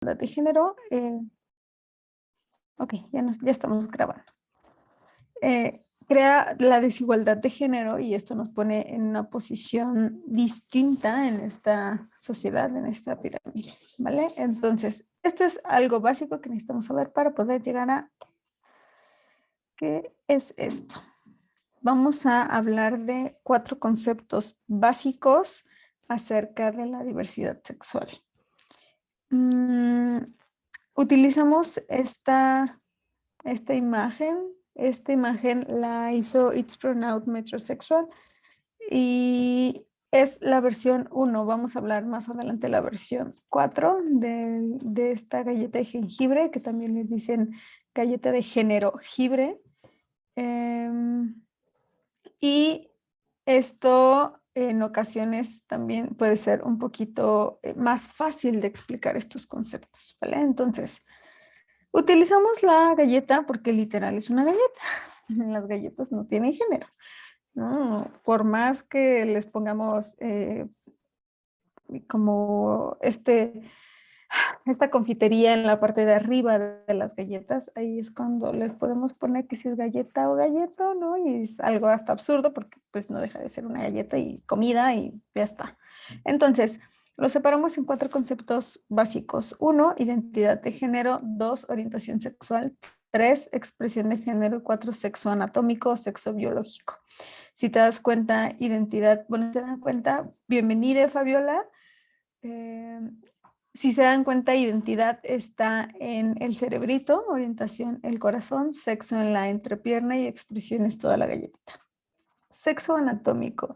de género. Ok, ya estamos grabando. Crea la desigualdad de género y esto nos pone en una posición distinta en esta sociedad, en esta pirámide, ¿vale? Entonces, esto es algo básico que necesitamos saber para poder llegar a ¿qué es esto? Vamos a hablar de 4 conceptos básicos acerca de la diversidad sexual. Utilizamos esta imagen. Esta imagen la hizo It's Pronounced Metrosexual y es la versión 1. Vamos a hablar más adelante de la versión 4 de esta galleta de jengibre, que también les dicen galleta de género jibre. Y esto en ocasiones también puede ser un poquito más fácil de explicar estos conceptos, ¿vale? Entonces, utilizamos la galleta porque literal es una galleta. Las galletas no tienen género, ¿no? Por más que les pongamos como esta confitería en la parte de arriba de las galletas, ahí es cuando les podemos poner que si es galleta o galleto, ¿no? Y es algo hasta absurdo porque pues no deja de ser una galleta y comida y ya está. Entonces, lo separamos en 4 conceptos básicos. 1, identidad de género. 2, orientación sexual. 3, expresión de género. 4, sexo anatómico o sexo biológico. Si te das cuenta, identidad, bueno, te dan cuenta, bienvenida Fabiola. Si se dan cuenta, identidad está en el cerebrito, orientación el corazón, sexo en la entrepierna y expresión es toda la galletita. Sexo anatómico.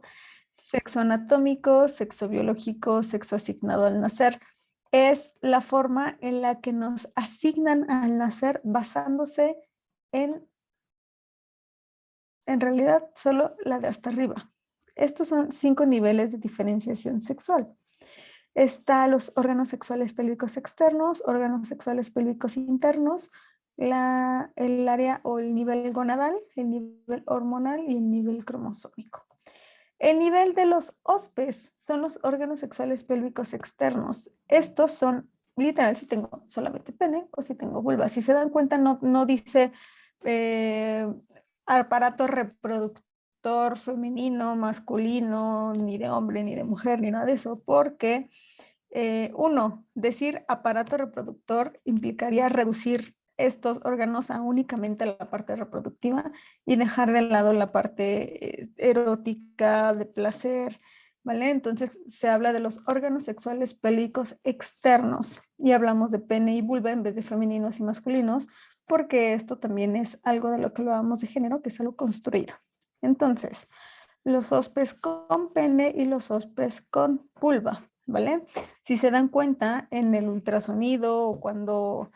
Sexo anatómico, sexo biológico, sexo asignado al nacer. Es la forma en la que nos asignan al nacer basándose en realidad, solo la de hasta arriba. Estos son 5 niveles de diferenciación sexual. Está los órganos sexuales pélvicos externos, órganos sexuales pélvicos internos, el área o el nivel gonadal, el nivel hormonal y el nivel cromosómico. El nivel de los OSPEs son los órganos sexuales pélvicos externos. Estos son, literal, si tengo solamente pene o si tengo vulva. Si se dan cuenta, no dice aparato reproductor femenino, masculino, ni de hombre, ni de mujer, ni nada de eso, porque uno, decir aparato reproductor implicaría reducir estos órganos a únicamente la parte reproductiva y dejar de lado la parte erótica, de placer, ¿vale? Entonces se habla de los órganos sexuales pélvicos externos y hablamos de pene y vulva en vez de femeninos y masculinos, porque esto también es algo de lo que hablábamos de género, que es algo construido. Entonces, los hospes con pene y los hospes con vulva, ¿vale? Si se dan cuenta en el ultrasonido o cuando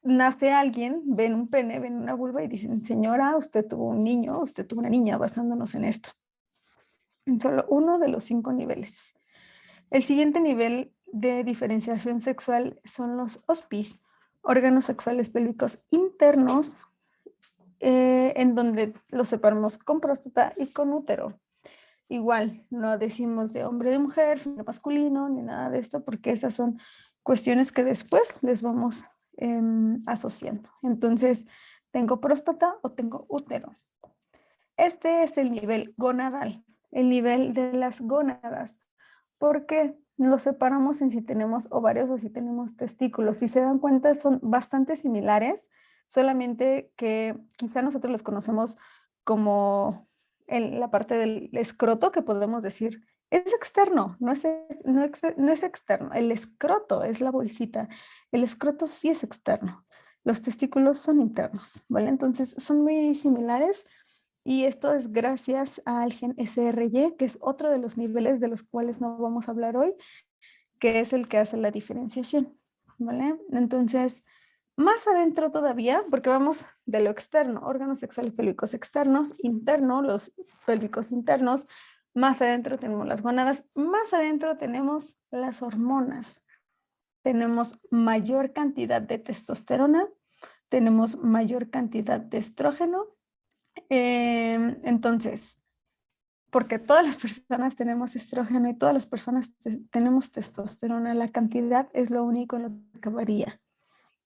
nace alguien, ven un pene, ven una vulva y dicen, señora, usted tuvo un niño, usted tuvo una niña, basándonos en esto. En solo uno de los 5 niveles. El siguiente nivel de diferenciación sexual son los OSPIs, órganos sexuales pélvicos internos, en donde los separamos con próstata y con útero. Igual, no decimos de hombre, de mujer, de masculino, ni nada de esto, porque esas son cuestiones que después les vamos asociando. Entonces, ¿tengo próstata o tengo útero? Este es el nivel gonadal, el nivel de las gónadas. ¿Por qué? Lo separamos en si tenemos ovarios o si tenemos testículos. Si se dan cuenta, son bastante similares, solamente que quizá nosotros los conocemos como la parte del escroto, que podemos decir es externo, no es externo. El escroto es la bolsita. El escroto sí es externo. Los testículos son internos, ¿vale? Entonces son muy similares. Y esto es gracias al gen SRY, que es otro de los niveles de los cuales no vamos a hablar hoy, que es el que hace la diferenciación, ¿vale? Entonces, más adentro todavía, porque vamos de lo externo, órganos sexuales pélvicos externos, interno, los pélvicos internos, más adentro tenemos las gónadas, más adentro tenemos las hormonas. Tenemos mayor cantidad de testosterona, tenemos mayor cantidad de estrógeno. Entonces, porque todas las personas tenemos estrógeno y todas las personas tenemos testosterona. La cantidad es lo único en lo que varía,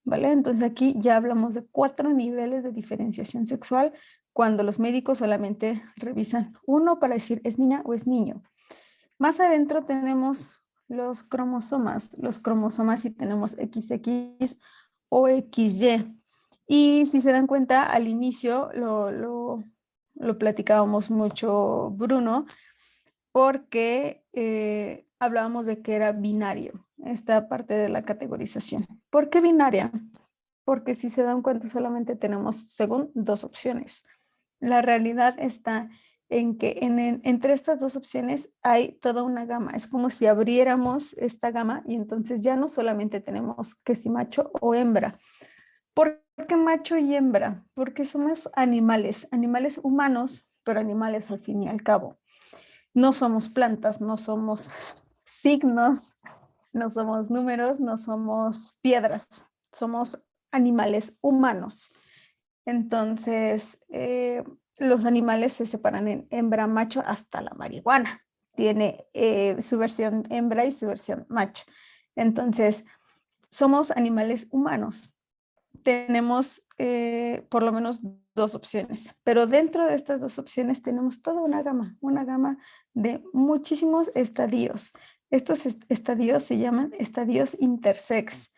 ¿vale? Entonces aquí ya hablamos de 4 niveles de diferenciación sexual cuando los médicos solamente revisan uno para decir es niña o es niño. Más adentro tenemos los cromosomas. Los cromosomas sí tenemos XX o XY. Y si se dan cuenta, al inicio lo platicábamos mucho, Bruno, porque hablábamos de que era binario, esta parte de la categorización. ¿Por qué binaria? Porque si se dan cuenta solamente tenemos, según, 2 opciones. La realidad está en que entre estas 2 opciones hay toda una gama. Es como si abriéramos esta gama y entonces ya no solamente tenemos que si macho o hembra. ¿Por qué macho y hembra? Porque somos animales, animales humanos, pero animales al fin y al cabo. No somos plantas, no somos signos, no somos números, no somos piedras, somos animales humanos. Entonces, los animales se separan en hembra, macho, hasta la marihuana. Tiene su versión hembra y su versión macho. Entonces, somos animales humanos. Tenemos por lo menos 2 opciones, pero dentro de estas 2 opciones tenemos toda una gama de muchísimos estadios. Estos estadios se llaman estadios intersex.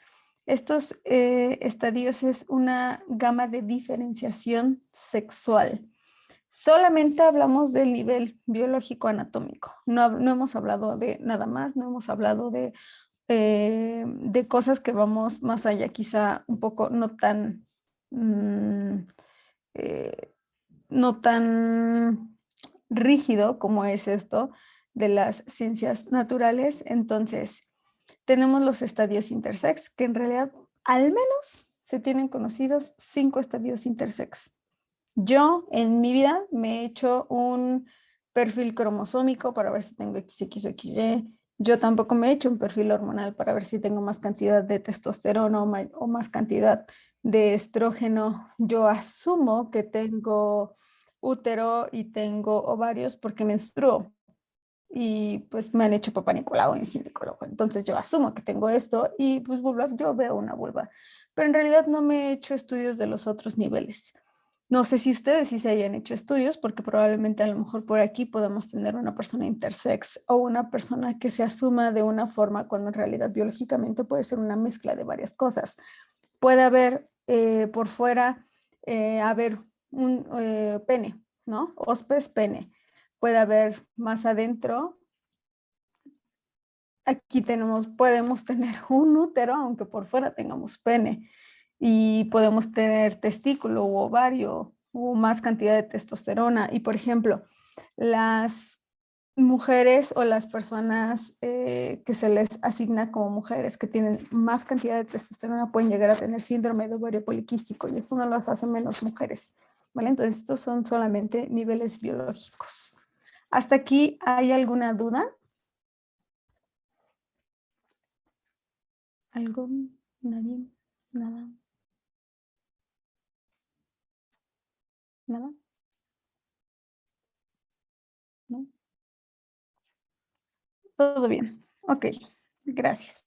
Estos estadios es una gama de diferenciación sexual. Solamente hablamos del nivel biológico anatómico. No hemos hablado de nada más, no hemos hablado de cosas que vamos más allá, quizá un poco no tan, eh, no tan rígido como es esto de las ciencias naturales. Entonces, tenemos los estadios intersex, que en realidad al menos se tienen conocidos 5 estadios intersex. Yo en mi vida me he hecho un perfil cromosómico para ver si tengo XX o XY. Yo tampoco me he hecho un perfil hormonal para ver si tengo más cantidad de testosterona o más cantidad de estrógeno. Yo asumo que tengo útero y tengo ovarios porque menstruo y pues me han hecho papá Nicolau en ginecólogo. Entonces yo asumo que tengo esto y pues vulva, yo veo una vulva. Pero en realidad no me he hecho estudios de los otros niveles. No sé si ustedes sí se hayan hecho estudios, porque probablemente a lo mejor por aquí podemos tener una persona intersex o una persona que se asuma de una forma cuando en realidad biológicamente puede ser una mezcla de varias cosas. Puede haber por fuera, haber un pene, ¿no? Hospes pene. Puede haber más adentro. Aquí podemos tener un útero, aunque por fuera tengamos pene. Y podemos tener testículo u ovario o más cantidad de testosterona. Y por ejemplo, las mujeres o las personas que se les asigna como mujeres que tienen más cantidad de testosterona pueden llegar a tener síndrome de ovario poliquístico y eso no las hace menos mujeres, ¿vale? Entonces estos son solamente niveles biológicos. ¿Hasta aquí hay alguna duda? ¿Algo? ¿Nadie? ¿Nada? ¿Nada? ¿No? Todo bien. Ok, gracias.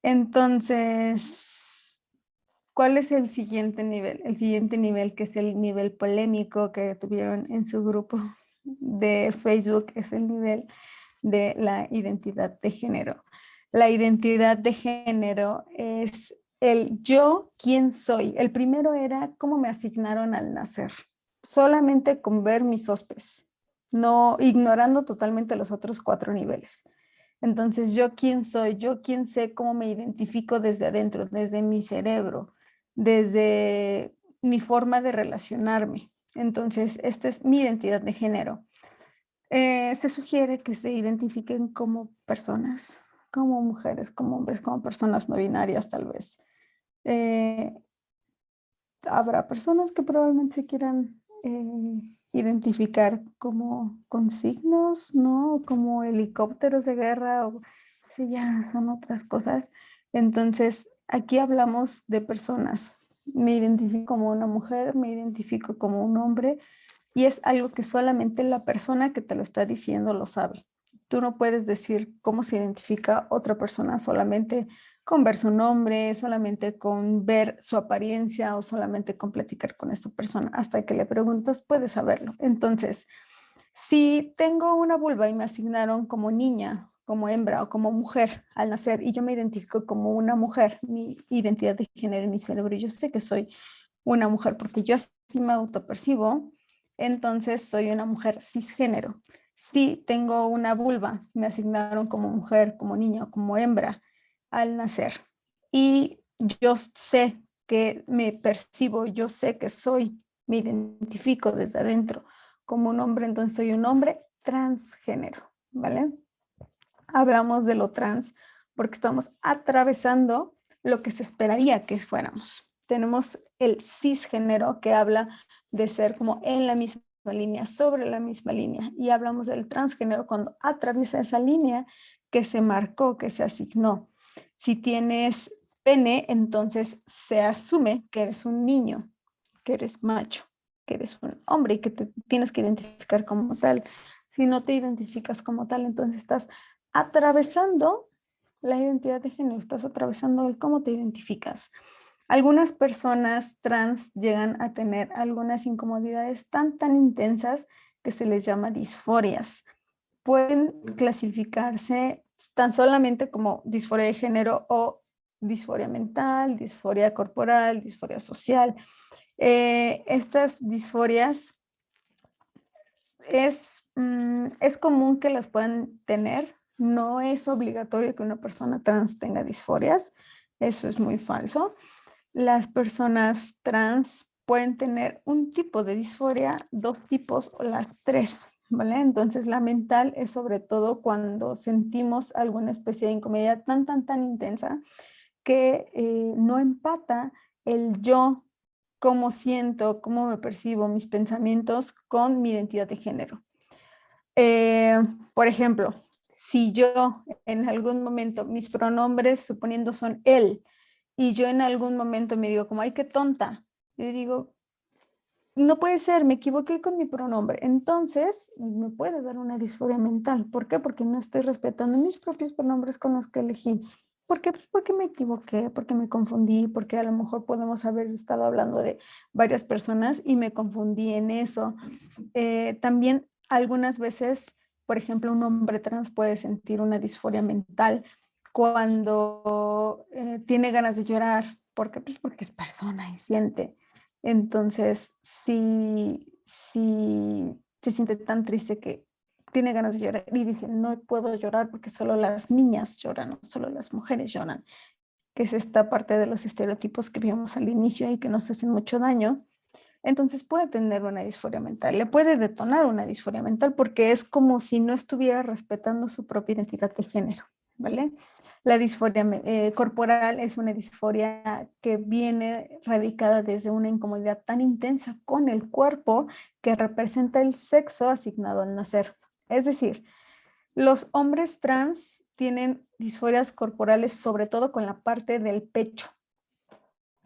Entonces, ¿cuál es el siguiente nivel? El siguiente nivel, que es el nivel polémico que tuvieron en su grupo de Facebook, es el nivel de la identidad de género. La identidad de género es el yo, quién soy. El primero era cómo me asignaron al nacer, solamente con ver mis hospes, no ignorando totalmente los otros 4 niveles. Entonces, yo quién soy, yo quién sé, cómo me identifico desde adentro, desde mi cerebro, desde mi forma de relacionarme. Entonces, esta es mi identidad de género. Se sugiere que se identifiquen como personas, como mujeres, como hombres, como personas no binarias tal vez. Eh, Habrá personas que probablemente se quieran identificar como con signos, ¿no? Como helicópteros de guerra, o sí, ya son otras cosas. Entonces, aquí hablamos de personas. Me identifico como una mujer, me identifico como un hombre, y es algo que solamente la persona que te lo está diciendo lo sabe. Tú no puedes decir cómo se identifica otra persona solamente con ver su nombre, solamente con ver su apariencia o solamente con platicar con esta persona. Hasta que le preguntas, puedes saberlo. Entonces, si tengo una vulva y me asignaron como niña, como hembra o como mujer al nacer y yo me identifico como una mujer, mi identidad de género en mi cerebro, yo sé que soy una mujer porque yo así me autopercibo, entonces soy una mujer cisgénero. Si tengo una vulva, me asignaron como mujer, como niña, como hembra al nacer y yo sé que me percibo, yo sé que soy, me identifico desde adentro como un hombre, entonces soy un hombre transgénero, ¿vale? Hablamos de lo trans porque estamos atravesando lo que se esperaría que fuéramos. Tenemos el cisgénero que habla de ser como en la misma línea, sobre la misma línea, y hablamos del transgénero cuando atraviesa esa línea que se marcó, que se asignó. Si tienes pene, entonces se asume que eres un niño, que eres macho, que eres un hombre y que te tienes que identificar como tal. Si no te identificas como tal, entonces estás atravesando la identidad de género, estás atravesando el cómo te identificas. Algunas personas trans llegan a tener algunas incomodidades tan intensas que se les llama disforias. Pueden clasificarse tan solamente como disforia de género o disforia mental, disforia corporal, disforia social. Estas disforias es común que las puedan tener. No es obligatorio que una persona trans tenga disforias. Eso es muy falso. Las personas trans pueden tener un tipo de disforia, dos tipos o las tres, ¿vale? Entonces la mental es sobre todo cuando sentimos alguna especie de incomodidad tan intensa que no empata el yo, cómo siento, cómo me percibo, mis pensamientos con mi identidad de género. Por ejemplo, si yo en algún momento, mis pronombres suponiendo son él, y yo en algún momento me digo como, ay, qué tonta, yo digo, no puede ser, me equivoqué con mi pronombre. Entonces, me puede dar una disforia mental. ¿Por qué? Porque no estoy respetando mis propios pronombres con los que elegí. ¿Por qué? Pues porque me equivoqué, porque me confundí, porque a lo mejor podemos haber estado hablando de varias personas y me confundí en eso. También algunas veces, por ejemplo, un hombre trans puede sentir una disforia mental cuando tiene ganas de llorar. ¿Por qué? Pues porque es persona y siente. Entonces, si se siente tan triste que tiene ganas de llorar y dice, no puedo llorar porque solo las niñas lloran, no solo las mujeres lloran, que es esta parte de los estereotipos que vimos al inicio y que nos hacen mucho daño, entonces puede tener una disforia mental, le puede detonar una disforia mental porque es como si no estuviera respetando su propia identidad de género, ¿vale? La disforia corporal es una disforia que viene radicada desde una incomodidad tan intensa con el cuerpo que representa el sexo asignado al nacer. Es decir, los hombres trans tienen disforias corporales sobre todo con la parte del pecho.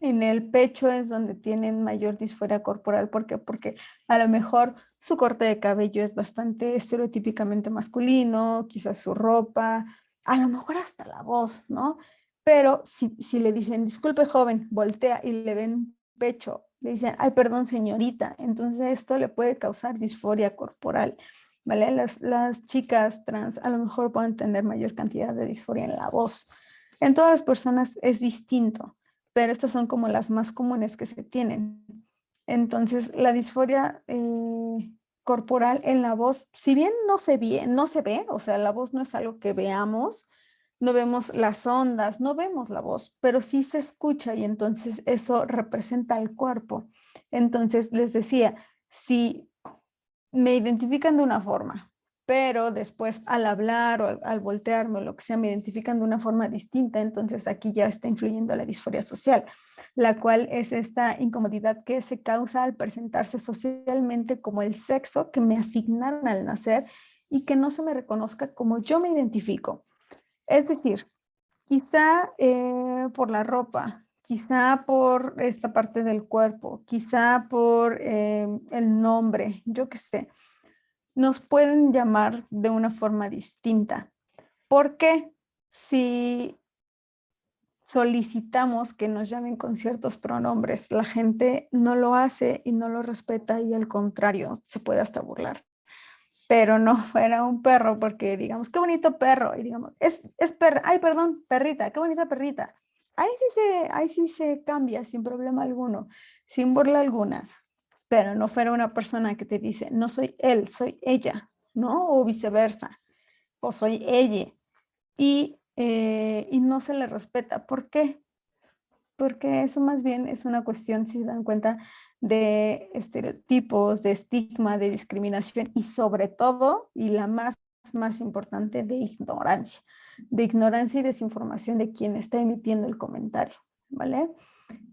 En el pecho es donde tienen mayor disforia corporal. ¿Por qué? Porque a lo mejor su corte de cabello es bastante estereotípicamente masculino, quizás su ropa, a lo mejor hasta la voz, ¿no? Pero si le dicen, disculpe joven, voltea y le ven pecho, le dicen, ay, perdón señorita, entonces esto le puede causar disforia corporal, ¿vale? Las chicas trans a lo mejor pueden tener mayor cantidad de disforia en la voz. En todas las personas es distinto, pero estas son como las más comunes que se tienen. Entonces, la disforia corporal en la voz, si bien no se ve, o sea, la voz no es algo que veamos, no vemos las ondas, no vemos la voz, pero sí se escucha y entonces eso representa el cuerpo. Entonces, les decía, si me identifican de una forma, pero después al hablar o al voltearme o lo que sea, me identifican de una forma distinta, entonces aquí ya está influyendo la disforia social, la cual es esta incomodidad que se causa al presentarse socialmente como el sexo que me asignaron al nacer y que no se me reconozca como yo me identifico. Es decir, quizá por la ropa, quizá por esta parte del cuerpo, quizá por el nombre, yo qué sé. Nos pueden llamar de una forma distinta. ¿Por qué? Si solicitamos que nos llamen con ciertos pronombres, la gente no lo hace y no lo respeta y al contrario, se puede hasta burlar. Pero no fuera un perro porque digamos, qué bonito perro, y digamos, es perra, ay, perdón, perrita, qué bonita perrita. Ahí sí se cambia sin problema alguno, sin burla alguna, pero no fuera una persona que te dice, no soy él, soy ella, ¿no? O viceversa, o soy ella, y no se le respeta. ¿Por qué? Porque eso más bien es una cuestión, si se dan cuenta, de estereotipos, de estigma, de discriminación y sobre todo, y la más importante, de ignorancia y desinformación de quien está emitiendo el comentario, ¿vale?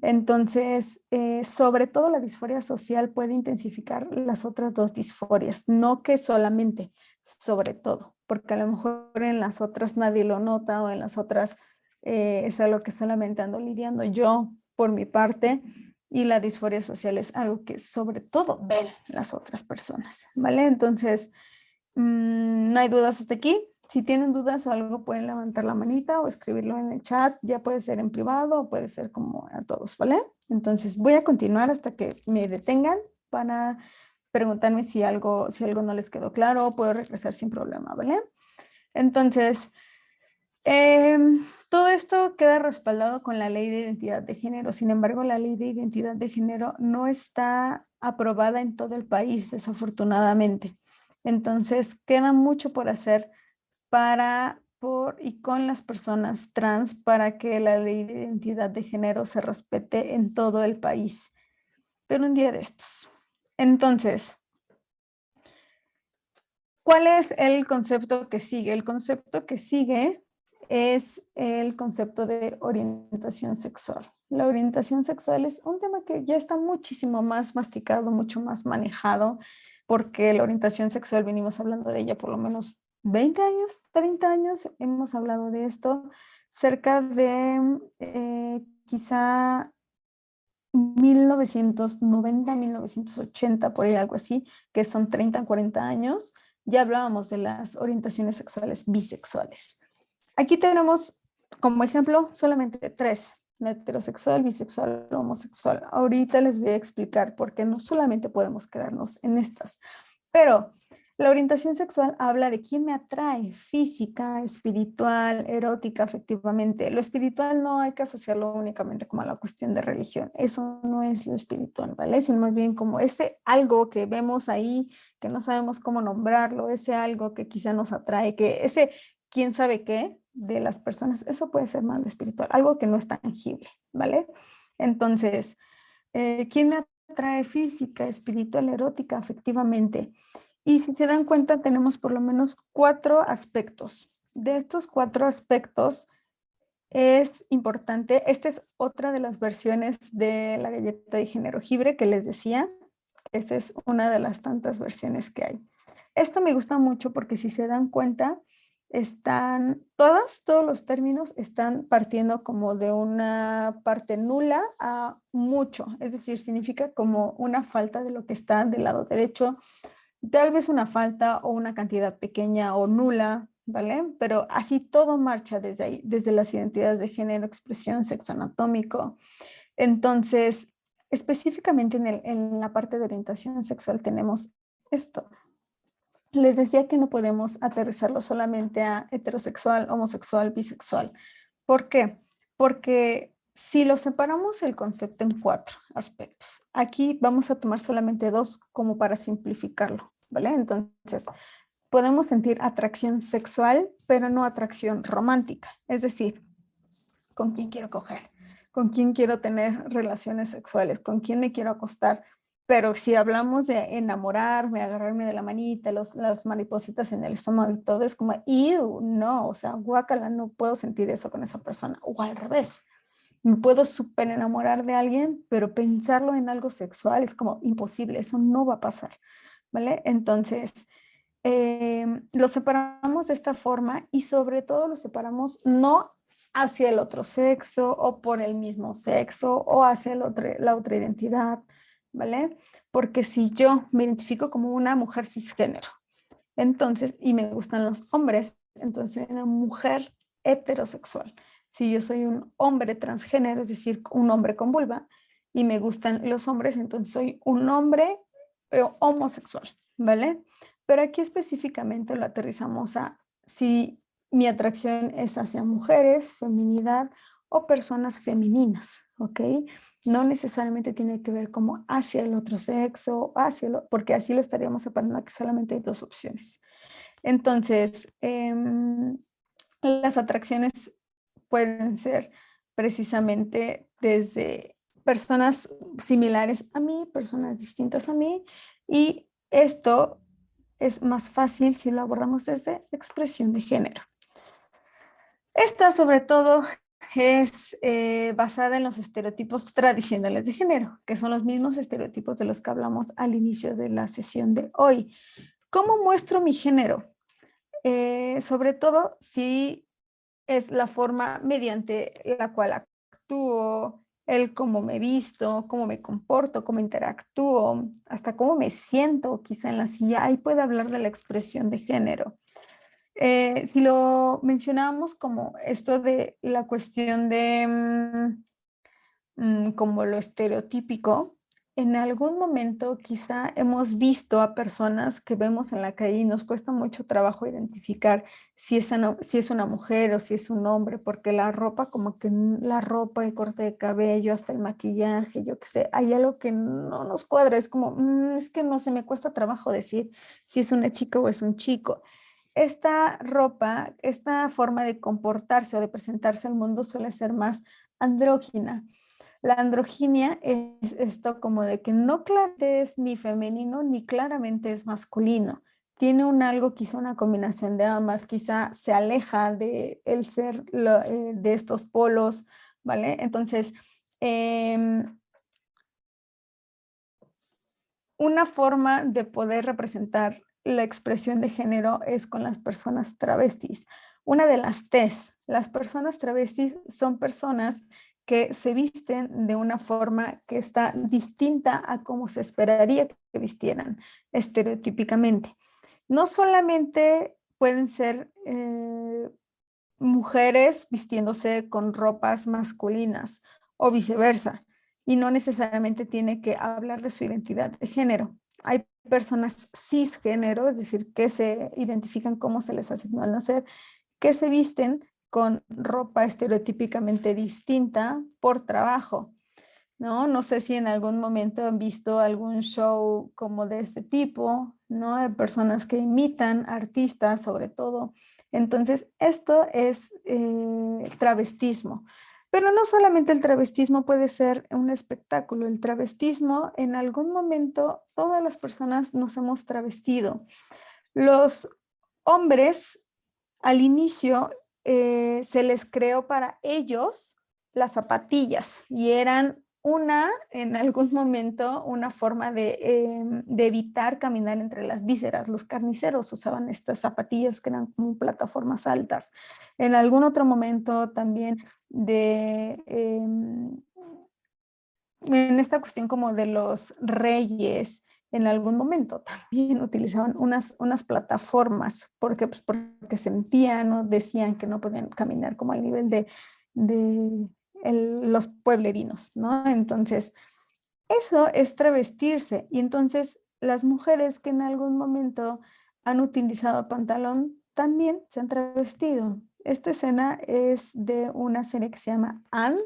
Entonces, sobre todo la disforia social puede intensificar las otras dos disforias, no que solamente, sobre todo, porque a lo mejor en las otras nadie lo nota o en las otras es algo que solamente ando lidiando yo por mi parte y la disforia social es algo que sobre todo ven las otras personas, ¿vale? Entonces, no hay dudas hasta aquí. Si tienen dudas o algo, pueden levantar la manita o escribirlo en el chat. Ya puede ser en privado o puede ser como a todos, ¿vale? Entonces voy a continuar hasta que me detengan para preguntarme si algo no les quedó claro o puedo regresar sin problema, ¿vale? Entonces, todo esto queda respaldado con la ley de identidad de género. Sin embargo, la ley de identidad de género no está aprobada en todo el país, desafortunadamente. Entonces, queda mucho por hacer por y con las personas trans para que la ley de identidad de género se respete en todo el país. Pero un día de estos. Entonces, ¿cuál es el concepto que sigue? El concepto que sigue es el concepto de orientación sexual. La orientación sexual es un tema que ya está muchísimo más masticado, mucho más manejado, porque la orientación sexual venimos hablando de ella por lo menos 20 años, 30 años, hemos hablado de esto, cerca de quizá 1990, 1980, por ahí algo así, que son 30, 40 años, ya hablábamos de las orientaciones sexuales bisexuales. Aquí tenemos como ejemplo solamente tres: heterosexual, bisexual, homosexual. Ahorita les voy a explicar por qué no solamente podemos quedarnos en estas. Pero la orientación sexual habla de quién me atrae, física, espiritual, erótica, afectivamente. Lo espiritual no hay que asociarlo únicamente como a la cuestión de religión. Eso no es lo espiritual, ¿vale? Sino más bien como ese algo que vemos ahí, que no sabemos cómo nombrarlo, ese algo que quizá nos atrae, que ese quién sabe qué de las personas, eso puede ser más lo espiritual, algo que no es tangible, ¿vale? Entonces, ¿quién me atrae física, espiritual, erótica, afectivamente? Y si se dan cuenta, tenemos por lo menos 4 aspectos. De estos 4 aspectos es importante, esta es otra de las versiones de la galleta de jengibre que les decía. Esta es una de las tantas versiones que hay. Esto me gusta mucho porque si se dan cuenta, todos los términos están partiendo como de una parte nula a mucho, es decir, significa como una falta de lo que está del lado derecho, tal vez una falta o una cantidad pequeña o nula, ¿vale? Pero así todo marcha desde ahí, desde las identidades de género, expresión, sexo anatómico. Entonces, específicamente en la parte de orientación sexual tenemos esto. Les decía que no podemos aterrizarlo solamente a heterosexual, homosexual, bisexual. ¿Por qué? Porque si lo separamos el concepto en 4 aspectos, aquí vamos a tomar solamente 2 como para simplificarlo, ¿vale? Entonces, podemos sentir atracción sexual, pero no atracción romántica. Es decir, ¿con quién quiero coger? ¿Con quién quiero tener relaciones sexuales? ¿Con quién me quiero acostar? Pero si hablamos de enamorarme, agarrarme de la manita, las maripositas en el estómago y todo, es como, ¡ew! No, o sea, guácala, no puedo sentir eso con esa persona. O al revés, me puedo súper enamorar de alguien, pero pensarlo en algo sexual es como imposible, eso no va a pasar, ¿vale? Entonces, lo separamos de esta forma y sobre todo lo separamos no hacia el otro sexo o por el mismo sexo o hacia la otra identidad, ¿vale? Porque si yo me identifico como una mujer cisgénero, entonces, y me gustan los hombres, entonces soy una mujer heterosexual. Si yo soy un hombre transgénero, es decir, un hombre con vulva, y me gustan los hombres, entonces soy un hombre homosexual, ¿vale? Pero aquí específicamente lo aterrizamos a si mi atracción es hacia mujeres, feminidad o personas femeninas, ¿ok? No necesariamente tiene que ver como hacia el otro sexo, porque así lo estaríamos separando, que solamente hay dos opciones. Entonces, las atracciones pueden ser precisamente desde personas similares a mí, personas distintas a mí, y esto es más fácil si lo abordamos desde expresión de género. Esta sobre todo es basada en los estereotipos tradicionales de género, que son los mismos estereotipos de los que hablamos al inicio de la sesión de hoy. ¿Cómo muestro mi género? Sobre todo si es la forma mediante la cual actúo, el cómo me visto, cómo me comporto, cómo interactúo, hasta cómo me siento quizá en la silla. Ahí puede hablar de la expresión de género. Si lo mencionamos como esto de la cuestión de como lo estereotípico, en algún momento quizá hemos visto a personas que vemos en la calle y nos cuesta mucho trabajo identificar si es una mujer o si es un hombre, porque la ropa, como que la ropa, el corte de cabello, hasta el maquillaje, yo qué sé, hay algo que no nos cuadra, es como, es que no se me cuesta trabajo decir si es una chica o es un chico. Esta ropa, esta forma de comportarse o de presentarse al mundo suele ser más andrógina. La androginia es esto como de que no claramente es ni femenino ni claramente es masculino. Tiene un algo, quizá una combinación de ambas, quizá se aleja de el ser de estos polos, ¿vale? Entonces, una forma de poder representar la expresión de género es con las personas travestis. Una de las T's, las personas travestis son personas que se visten de una forma que está distinta a cómo se esperaría que vistieran estereotípicamente. No solamente pueden ser mujeres vistiéndose con ropas masculinas o viceversa, y no necesariamente tiene que hablar de su identidad de género. Hay personas cisgénero, es decir, que se identifican como se les asignó al nacer, que se visten con ropa estereotípicamente distinta por trabajo, ¿no? No sé si en algún momento han visto algún show como de este tipo, ¿no? De personas que imitan artistas, sobre todo. Entonces, esto es travestismo. Pero no solamente el travestismo puede ser un espectáculo, el travestismo en algún momento todas las personas nos hemos travestido. Los hombres al inicio se les creó para ellos las zapatillas y eran en algún momento, una forma de evitar caminar entre las vísceras. Los carniceros usaban estas zapatillas que eran como plataformas altas. En algún otro momento también en esta cuestión como de los reyes, en algún momento también utilizaban unas plataformas pues, porque sentían o decían que no podían caminar como al nivel de los pueblerinos, ¿no? Entonces, eso es travestirse. Y entonces las mujeres que en algún momento han utilizado pantalón también se han travestido. Esta escena es de una serie que se llama Anne,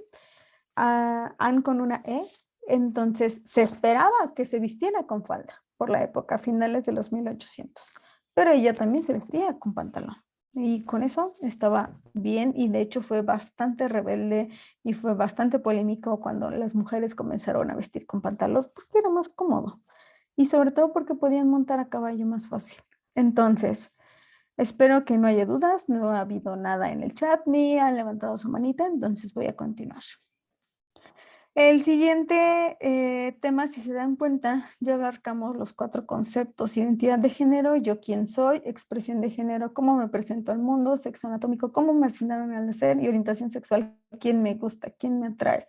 Anne con una E. Entonces se esperaba que se vistiera con falda por la época, finales de los 1800. Pero ella también se vestía con pantalón. Y con eso estaba bien y de hecho fue bastante rebelde y fue bastante polémico cuando las mujeres comenzaron a vestir con pantalón porque era más cómodo y sobre todo porque podían montar a caballo más fácil. Entonces, espero que no haya dudas, no ha habido nada en el chat ni han levantado su manita, entonces voy a continuar. El siguiente tema, si se dan cuenta, ya abarcamos los 4 conceptos: identidad de género, yo quién soy; expresión de género, cómo me presento al mundo; sexo anatómico, cómo me asignaron al nacer; y orientación sexual, quién me gusta, quién me atrae,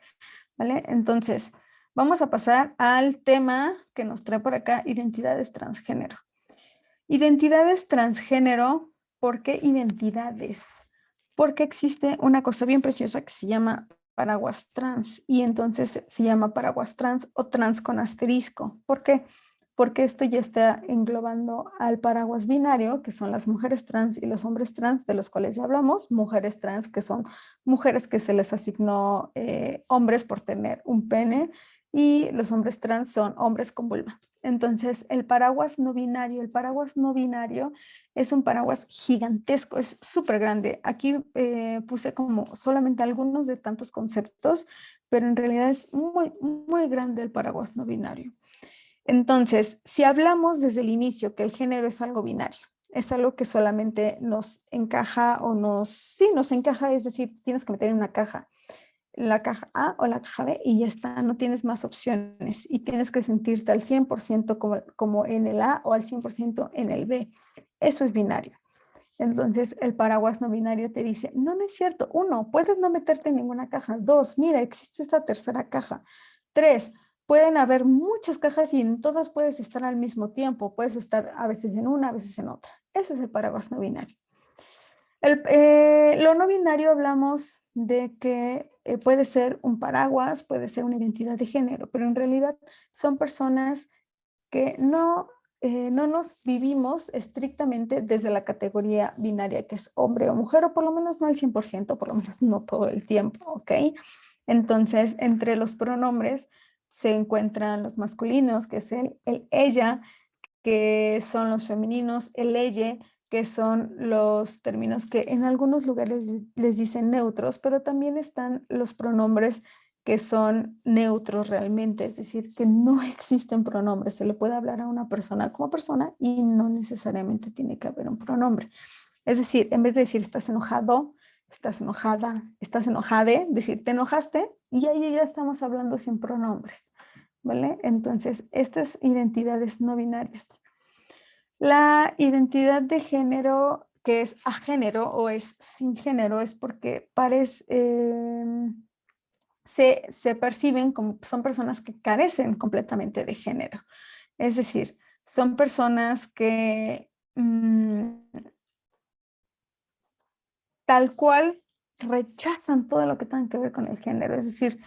¿vale? Entonces, vamos a pasar al tema que nos trae por acá, identidades transgénero. Identidades transgénero, ¿por qué identidades? Porque existe una cosa bien preciosa que se llama paraguas trans, y entonces se llama paraguas trans o trans con asterisco. ¿Por qué? Porque esto ya está englobando al paraguas binario, que son las mujeres trans y los hombres trans, de los cuales ya hablamos. Mujeres trans, que son mujeres que se les asignó hombres por tener un pene, y los hombres trans son hombres con vulva. Entonces, el paraguas no binario es un paraguas gigantesco, es súper grande. Aquí puse como solamente algunos de tantos conceptos, pero en realidad es muy, muy grande el paraguas no binario. Entonces, si hablamos desde el inicio que el género es algo binario, es algo que solamente nos encaja o sí, nos encaja, es decir, tienes que meter en una caja, la caja A o la caja B, y ya está, no tienes más opciones, y tienes que sentirte al 100% como en el A o al 100% en el B. Eso es binario. Entonces, el paraguas no binario te dice, no, no es cierto. 1, puedes no meterte en ninguna caja. 2, mira, existe esta tercera caja. 3, pueden haber muchas cajas y en todas puedes estar al mismo tiempo. Puedes estar a veces en una, a veces en otra. Eso es el paraguas no binario. Lo no binario, hablamos de que puede ser un paraguas, puede ser una identidad de género, pero en realidad son personas que no nos vivimos estrictamente desde la categoría binaria, que es hombre o mujer, o por lo menos no al 100%, por lo menos no todo el tiempo, ¿ok? Entonces, entre los pronombres se encuentran los masculinos, que es el ella, que son los femeninos, el elle, que son los términos que en algunos lugares les dicen neutros, pero también están los pronombres que son neutros realmente, es decir, que no existen pronombres. Se le puede hablar a una persona como persona y no necesariamente tiene que haber un pronombre. Es decir, en vez de decir estás enojado, estás enojada, estás enojade, decir te enojaste, y ahí ya estamos hablando sin pronombres, ¿vale? Entonces, estas identidades no binarias. La identidad de género, que es agénero o es sin género, es porque se perciben como son personas que carecen completamente de género. Es decir, son personas que tal cual rechazan todo lo que tenga que ver con el género. Es decir,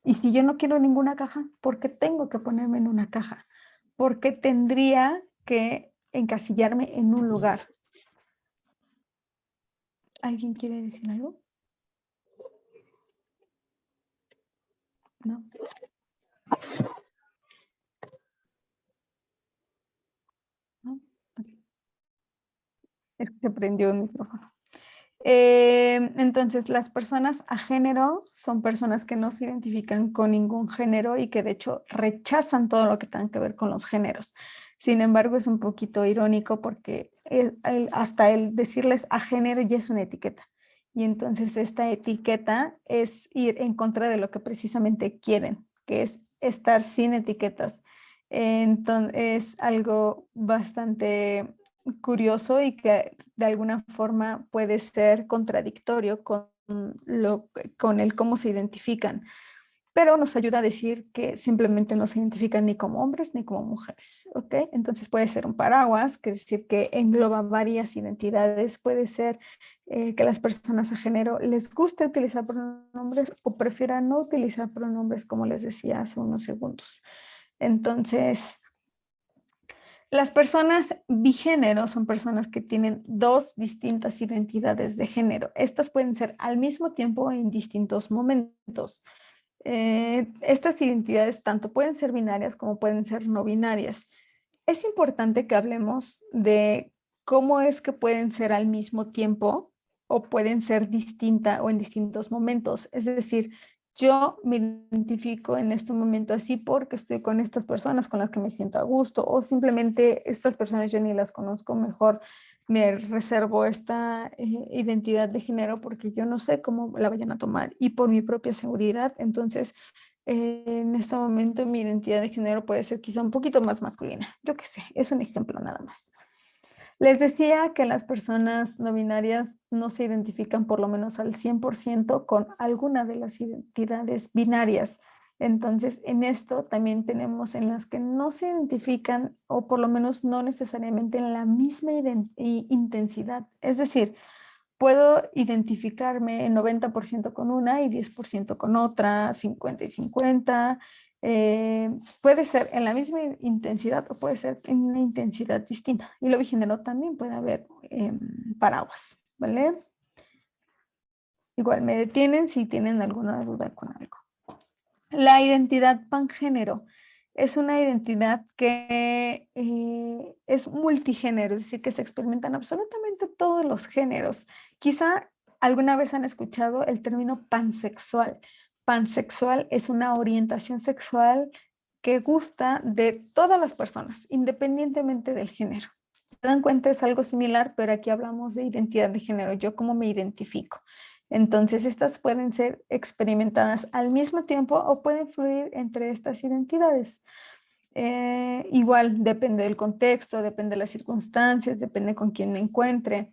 y si yo no quiero ninguna caja, ¿por qué tengo que ponerme en una caja? ¿Por qué tendría que encasillarme en un lugar? ¿Alguien quiere decir algo? ¿No? ¿No? Okay. Es que se prendió el micrófono. Entonces, las personas a género son personas que no se identifican con ningún género y que de hecho rechazan todo lo que tenga que ver con los géneros. Sin embargo, es un poquito irónico porque hasta el decirles a género ya es una etiqueta. Y entonces esta etiqueta es ir en contra de lo que precisamente quieren, que es estar sin etiquetas. Entonces, es algo bastante curioso y que de alguna forma puede ser contradictorio con el cómo se identifican, pero nos ayuda a decir que simplemente no se identifican ni como hombres ni como mujeres, ¿ok? Entonces puede ser un paraguas, que es decir, que engloba varias identidades. Puede ser que las personas a género les guste utilizar pronombres o prefieran no utilizar pronombres, como les decía hace unos segundos. Entonces, las personas bigénero son personas que tienen dos distintas identidades de género. Estas pueden ser al mismo tiempo en distintos momentos. Estas identidades tanto pueden ser binarias como pueden ser no binarias. Es importante que hablemos de cómo es que pueden ser al mismo tiempo o pueden ser distintas o en distintos momentos. Es decir, yo me identifico en este momento así porque estoy con estas personas con las que me siento a gusto, o simplemente estas personas yo ni las conozco, mejor me reservo esta identidad de género porque yo no sé cómo la vayan a tomar, y por mi propia seguridad, entonces en este momento mi identidad de género puede ser quizá un poquito más masculina. Yo qué sé, es un ejemplo nada más. Les decía que las personas no binarias no se identifican por lo menos al 100% con alguna de las identidades binarias. Entonces, en esto también tenemos en las que no se identifican o por lo menos no necesariamente en la misma intensidad. Es decir, puedo identificarme en 90% con una y 10% con otra, 50 y 50. Puede ser en la misma intensidad o puede ser en una intensidad distinta. Y lo bigénero también puede haber paraguas, ¿vale? Igual me detienen si tienen alguna duda con algo. La identidad pangénero es una identidad que es multigénero, es decir, que se experimentan absolutamente todos los géneros. Quizá alguna vez han escuchado el término pansexual. Pansexual es una orientación sexual que gusta de todas las personas, independientemente del género. Se dan cuenta, es algo similar, pero aquí hablamos de identidad de género, yo cómo me identifico. Entonces, estas pueden ser experimentadas al mismo tiempo o pueden fluir entre estas identidades. Igual depende del contexto, depende de las circunstancias, depende con quién me encuentre.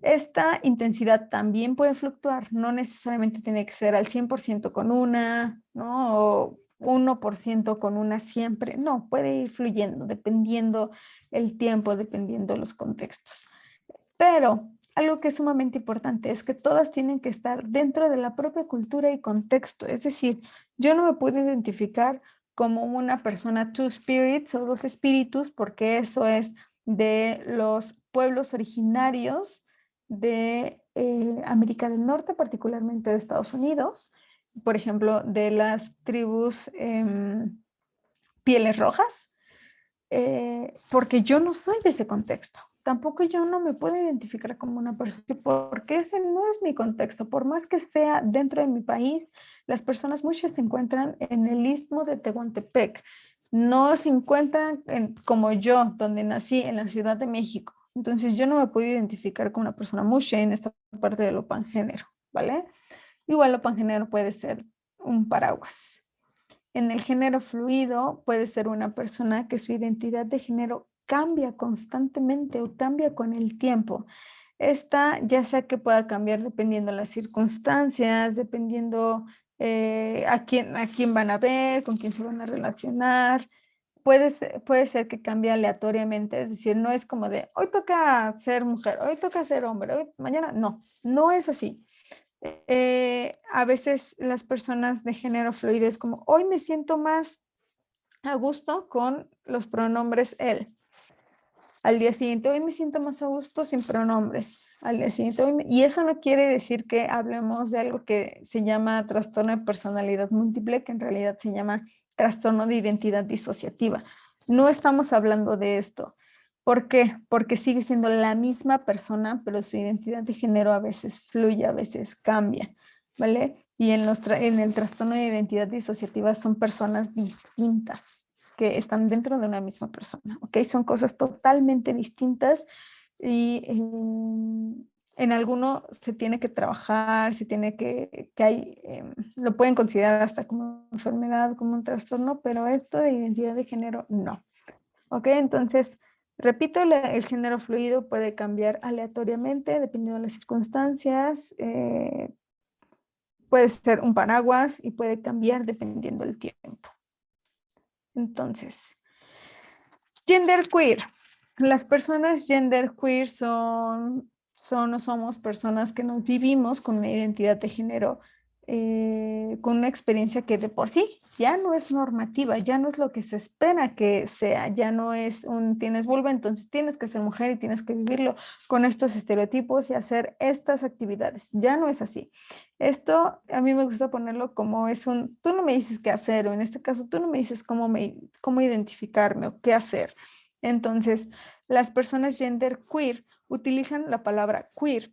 Esta intensidad también puede fluctuar, no necesariamente tiene que ser al 100% con una, ¿no? O 1% con una siempre, no, puede ir fluyendo dependiendo el tiempo, dependiendo los contextos. Pero algo que es sumamente importante es que todas tienen que estar dentro de la propia cultura y contexto. Es decir, yo no me puedo identificar como una persona two spirits o dos espíritus, porque eso es de los pueblos originarios de América del Norte, particularmente de Estados Unidos, por ejemplo, de las tribus pieles rojas, porque yo no soy de ese contexto. Tampoco yo no me puedo identificar como una persona, porque ese no es mi contexto. Por más que sea dentro de mi país, las personas muchas se encuentran en el istmo de Tehuantepec. No se encuentran como yo, donde nací, en la Ciudad de México. Entonces yo no me puedo identificar como una persona mushe en esta parte de lo pangénero, ¿vale? Igual lo pangénero puede ser un paraguas. En el género fluido puede ser una persona que su identidad de género cambia constantemente o cambia con el tiempo. Esta ya sea que pueda cambiar dependiendo de las circunstancias, dependiendo a quién van a ver, con quién se van a relacionar. Puede ser que cambie aleatoriamente, es decir, no es como de hoy toca ser mujer, hoy toca ser hombre, hoy, mañana no, no es así. A veces las personas de género fluido es como, hoy me siento más a gusto con los pronombres él. Al día siguiente, hoy me siento más a gusto sin pronombres. Al día siguiente, y eso no quiere decir que hablemos de algo que se llama trastorno de personalidad múltiple, que en realidad se llama trastorno de identidad disociativa. No estamos hablando de esto. ¿Por qué? Porque sigue siendo la misma persona, pero su identidad de género a veces fluye, a veces cambia, ¿vale? Y en el trastorno de identidad disociativa son personas distintas que están dentro de una misma persona, ¿ok? Son cosas totalmente distintas y en alguno se tiene que trabajar, se tiene lo pueden considerar hasta como enfermedad, como un trastorno, pero esto de identidad de género no, ¿ok? Entonces, repito, el género fluido puede cambiar aleatoriamente dependiendo de las circunstancias, puede ser un paraguas y puede cambiar dependiendo del tiempo. Entonces, genderqueer. Las personas genderqueer son o somos personas que nos vivimos con una identidad de género, con una experiencia que de por sí ya no es normativa, ya no es lo que se espera que sea, ya no es tienes vulva, entonces tienes que ser mujer y tienes que vivirlo con estos estereotipos y hacer estas actividades. Ya no es así. Esto a mí me gusta ponerlo como tú no me dices qué hacer, o en este caso tú no me dices cómo identificarme o qué hacer. Entonces, las personas genderqueer utilizan la palabra queer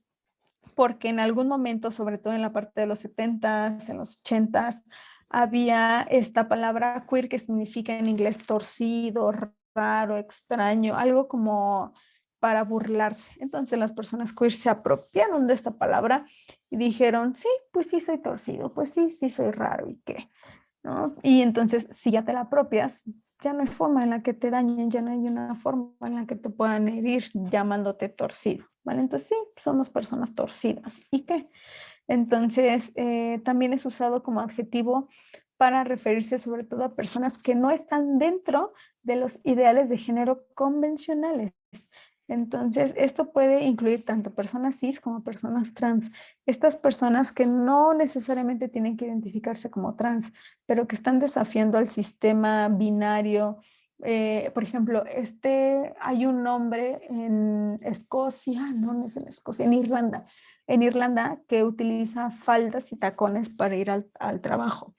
porque en algún momento, sobre todo en la parte de los 70s, en los 80s, había esta palabra queer que significa en inglés torcido, raro, extraño, algo como para burlarse. Entonces las personas queer se apropiaron de esta palabra y dijeron, sí, pues sí soy torcido, pues sí, sí soy raro, ¿y qué? ¿no? Y entonces, si ya te la apropias, ya no hay forma en la que te dañen, ya no hay una forma en la que te puedan herir llamándote torcido, ¿vale? Entonces, sí, somos personas torcidas. ¿Y qué? Entonces, también es usado como adjetivo para referirse sobre todo a personas que no están dentro de los ideales de género convencionales. Entonces, esto puede incluir tanto personas cis como personas trans. Estas personas que no necesariamente tienen que identificarse como trans, pero que están desafiando al sistema binario. Por ejemplo, hay un hombre en Escocia, no es en Escocia, en Irlanda que utiliza faldas y tacones para ir al trabajo.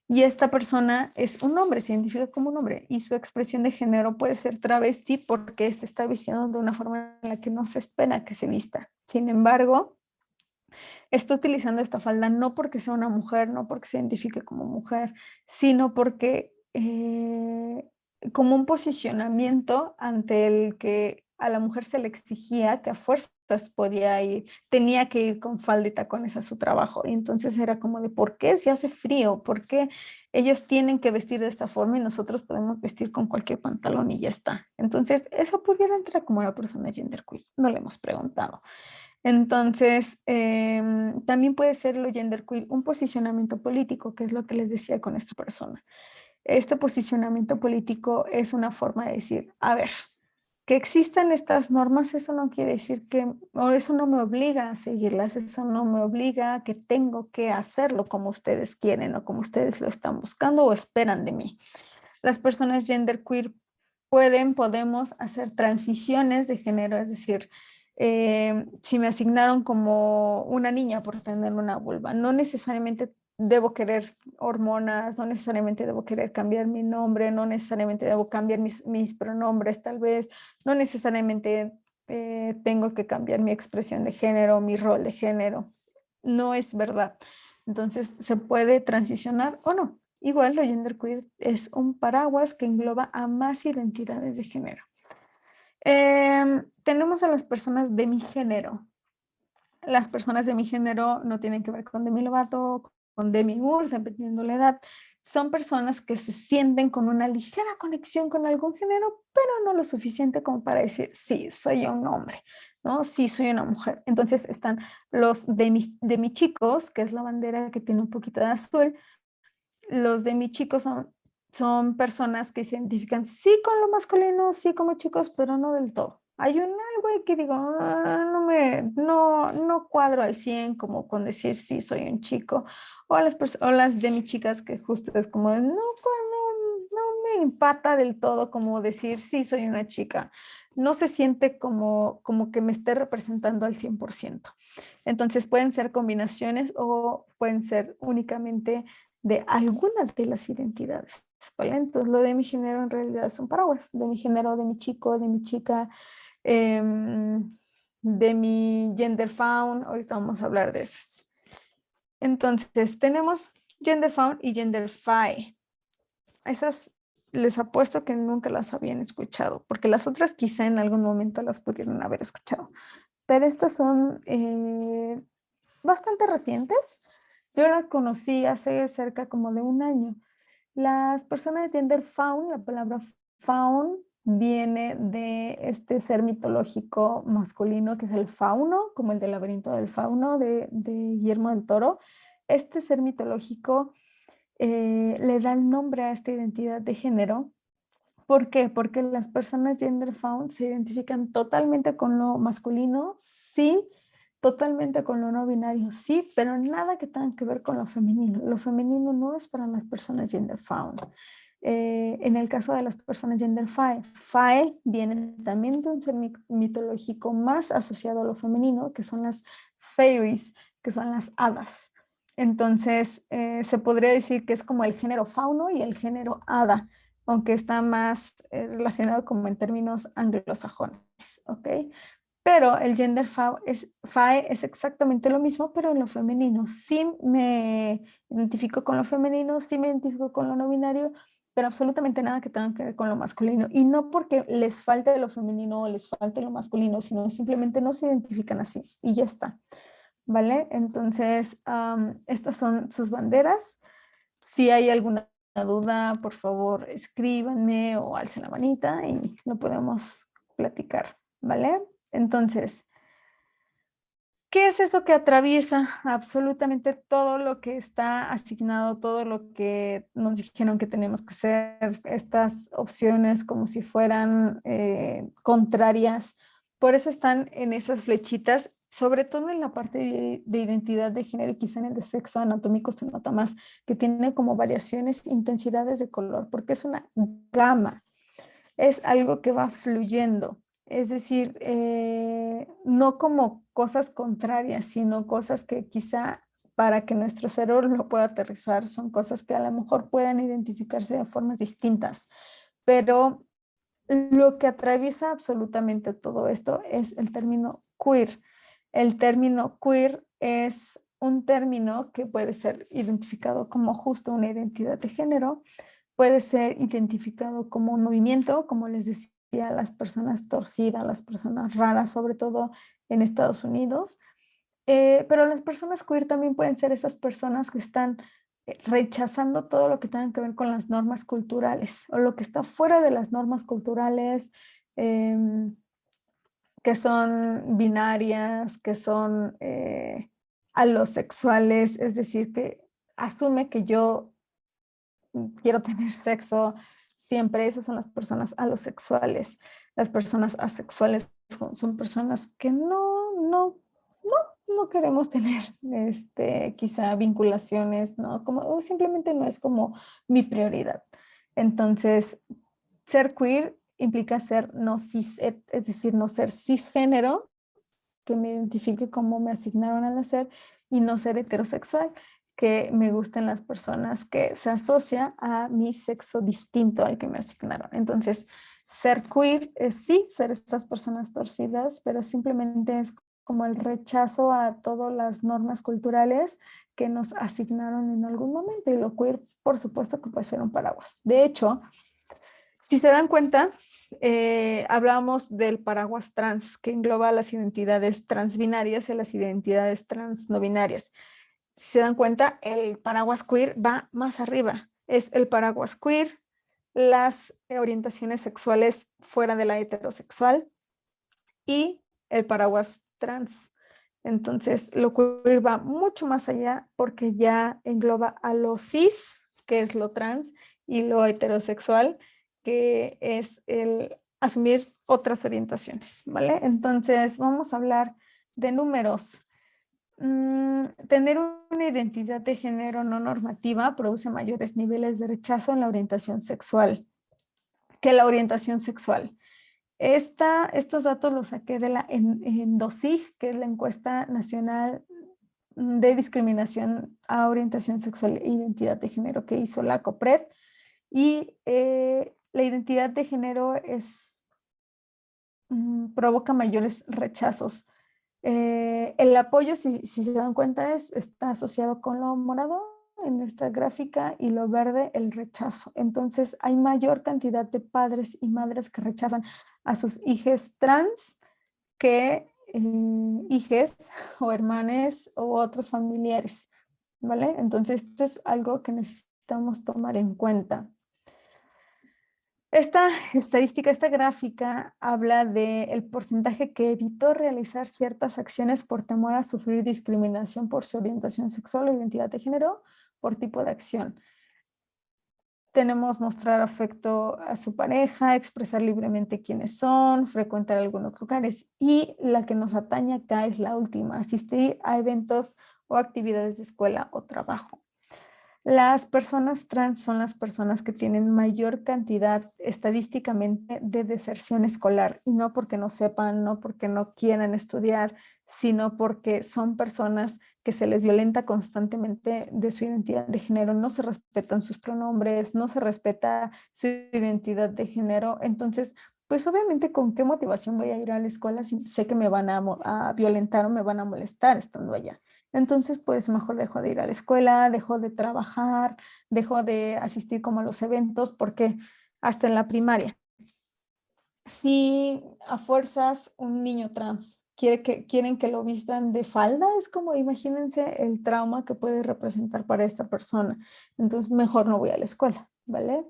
Y esta persona es un hombre, se identifica como un hombre y su expresión de género puede ser travesti porque se está vistiendo de una forma en la que no se espera que se vista. Sin embargo, está utilizando esta falda no porque sea una mujer, no porque se identifique como mujer, sino porque como un posicionamiento ante el que a la mujer se le exigía que a fuerzas tenía que ir con falda y tacones a su trabajo. Y entonces era como de, ¿por qué si hace frío? ¿Por qué ellas tienen que vestir de esta forma y nosotros podemos vestir con cualquier pantalón y ya está? Entonces, eso pudiera entrar como una persona genderqueer. No le hemos preguntado. Entonces, también puede ser lo genderqueer un posicionamiento político, que es lo que les decía con esta persona. Este posicionamiento político es una forma de decir, a ver, que existan estas normas, eso no quiere decir que, o eso no me obliga a seguirlas, eso no me obliga a que tengo que hacerlo como ustedes quieren o como ustedes lo están buscando o esperan de mí. Las personas genderqueer podemos hacer transiciones de género, es decir, si me asignaron como una niña por tener una vulva, no necesariamente debo querer hormonas, no necesariamente debo querer cambiar mi nombre, no necesariamente debo cambiar mis pronombres, tal vez, no necesariamente tengo que cambiar mi expresión de género, mi rol de género. No es verdad. Entonces, se puede transicionar o no. Igual, lo genderqueer es un paraguas que engloba a más identidades de género. Tenemos a las personas de mi género. Las personas de mi género no tienen que ver con Demi Lovato, con Demi Moore, dependiendo de la edad. Son personas que se sienten con una ligera conexión con algún género, pero no lo suficiente como para decir, sí, soy un hombre, ¿no? Sí, soy una mujer. Entonces están los de mis chicos, que es la bandera que tiene un poquito de azul. Los de mis chicos son personas que se identifican sí con lo masculino, sí como chicos, pero no del todo. Hay un algo ahí que digo, no cuadro al 100 como con decir sí soy un chico, o las de mis chicas que justo es como, no me empata del todo como decir sí soy una chica, no se siente como que me esté representando al 100%. Entonces pueden ser combinaciones o pueden ser únicamente de alguna de las identidades, ¿vale? Entonces lo de mi género en realidad es un paraguas, de mi género, de mi chico, de mi chica, eh, de mi gender found, ahorita vamos a hablar de esas. Entonces tenemos gender found y gender fi. Esas les apuesto que nunca las habían escuchado, porque las otras quizá en algún momento las pudieron haber escuchado, pero estas son bastante recientes. Yo las conocí hace cerca como de un año. Las personas gender found, la palabra faun viene de este ser mitológico masculino que es el fauno, como el del laberinto del fauno de Guillermo del Toro. Este ser mitológico le da el nombre a esta identidad de género. ¿Por qué? Porque las personas gender found se identifican totalmente con lo masculino, sí, totalmente con lo no binario, sí, pero nada que tenga que ver con lo femenino. Lo femenino no es para las personas gender found. En el caso de las personas gender fi viene también de un ser mitológico más asociado a lo femenino, que son las fairies, que son las hadas. Entonces, se podría decir que es como el género fauno y el género hada, aunque está más relacionado como en términos anglosajones, ¿ok? Pero el gender fae es exactamente lo mismo, pero en lo femenino. Sí me identifico con lo femenino, sí me identifico con lo no binario, pero absolutamente nada que tenga que ver con lo masculino. Y no porque les falte lo femenino o les falte lo masculino, sino simplemente no se identifican así y ya está. ¿Vale? Entonces, estas son sus banderas. Si hay alguna duda, por favor, escríbanme o alcen la manita y lo podemos platicar, ¿vale? Entonces, ¿qué es eso que atraviesa absolutamente todo lo que está asignado, todo lo que nos dijeron que tenemos que hacer, estas opciones como si fueran contrarias? Por eso están en esas flechitas, sobre todo en la parte de identidad de género y quizá en el de sexo anatómico se nota más, que tiene como variaciones, intensidades de color, porque es una gama, es algo que va fluyendo. Es decir, no como cosas contrarias, sino cosas que quizá para que nuestro cerebro lo pueda aterrizar, son cosas que a lo mejor puedan identificarse de formas distintas. Pero lo que atraviesa absolutamente todo esto es el término queer. El término queer es un término que puede ser identificado como justo una identidad de género, puede ser identificado como un movimiento, como les decía, las personas torcidas, las personas raras, sobre todo en Estados Unidos. Pero las personas queer también pueden ser esas personas que están rechazando todo lo que tenga que ver con las normas culturales o lo que está fuera de las normas culturales, eh, que son binarias, que son alosexuales, es decir, que asume que yo quiero tener sexo siempre. Esas son las personas alosexuales. Las personas asexuales son personas que no queremos tener quizá vinculaciones, ¿no? Como, o simplemente no es como mi prioridad. Entonces, ser queer implica ser no cis, es decir, no ser cisgénero, que me identifique como me asignaron al nacer, y no ser heterosexual, que me gusten las personas que se asocia a mi sexo distinto al que me asignaron. Entonces, ser queer es sí, ser estas personas torcidas, pero simplemente es como el rechazo a todas las normas culturales que nos asignaron en algún momento. Y lo queer, por supuesto, que puede ser un paraguas. De hecho, si se dan cuenta, hablábamos del paraguas trans, que engloba las identidades transbinarias y las identidades trans no binarias. Si se dan cuenta, el paraguas queer va más arriba. Es el paraguas queer, las orientaciones sexuales fuera de la heterosexual y el paraguas trans. Entonces, lo queer va mucho más allá porque ya engloba a lo cis, que es lo trans, y lo heterosexual, que es el asumir otras orientaciones, ¿vale? Entonces, vamos a hablar de números. Tener una identidad de género no normativa produce mayores niveles de rechazo en la orientación sexual que la orientación sexual. Estos datos los saqué de la ENDOSIG, que es la encuesta nacional de discriminación a orientación sexual e identidad de género que hizo la COPRED. Y la identidad de género provoca mayores rechazos. El apoyo, si se dan cuenta, está asociado con lo morado en esta gráfica y lo verde, el rechazo. Entonces, hay mayor cantidad de padres y madres que rechazan a sus hijos trans que hijos o hermanes o otros familiares, ¿vale? Entonces, esto es algo que necesitamos tomar en cuenta. Esta estadística, esta gráfica, habla del porcentaje que evitó realizar ciertas acciones por temor a sufrir discriminación por su orientación sexual o identidad de género por tipo de acción. Tenemos mostrar afecto a su pareja, expresar libremente quiénes son, frecuentar algunos lugares, y la que nos atañe acá es la última, asistir a eventos o actividades de escuela o trabajo. Las personas trans son las personas que tienen mayor cantidad estadísticamente de deserción escolar, y no porque no sepan, no porque no quieran estudiar, sino porque son personas que se les violenta constantemente de su identidad de género, no se respetan sus pronombres, no se respeta su identidad de género. Entonces, pues obviamente, ¿con qué motivación voy a ir a la escuela si sé que me van a violentar o me van a molestar estando allá? Entonces, pues mejor dejo de ir a la escuela, dejo de trabajar, dejo de asistir como a los eventos, porque hasta en la primaria, si a fuerzas un niño trans quieren que lo vistan de falda. Es como, imagínense el trauma que puede representar para esta persona. Entonces, mejor no voy a la escuela, ¿vale?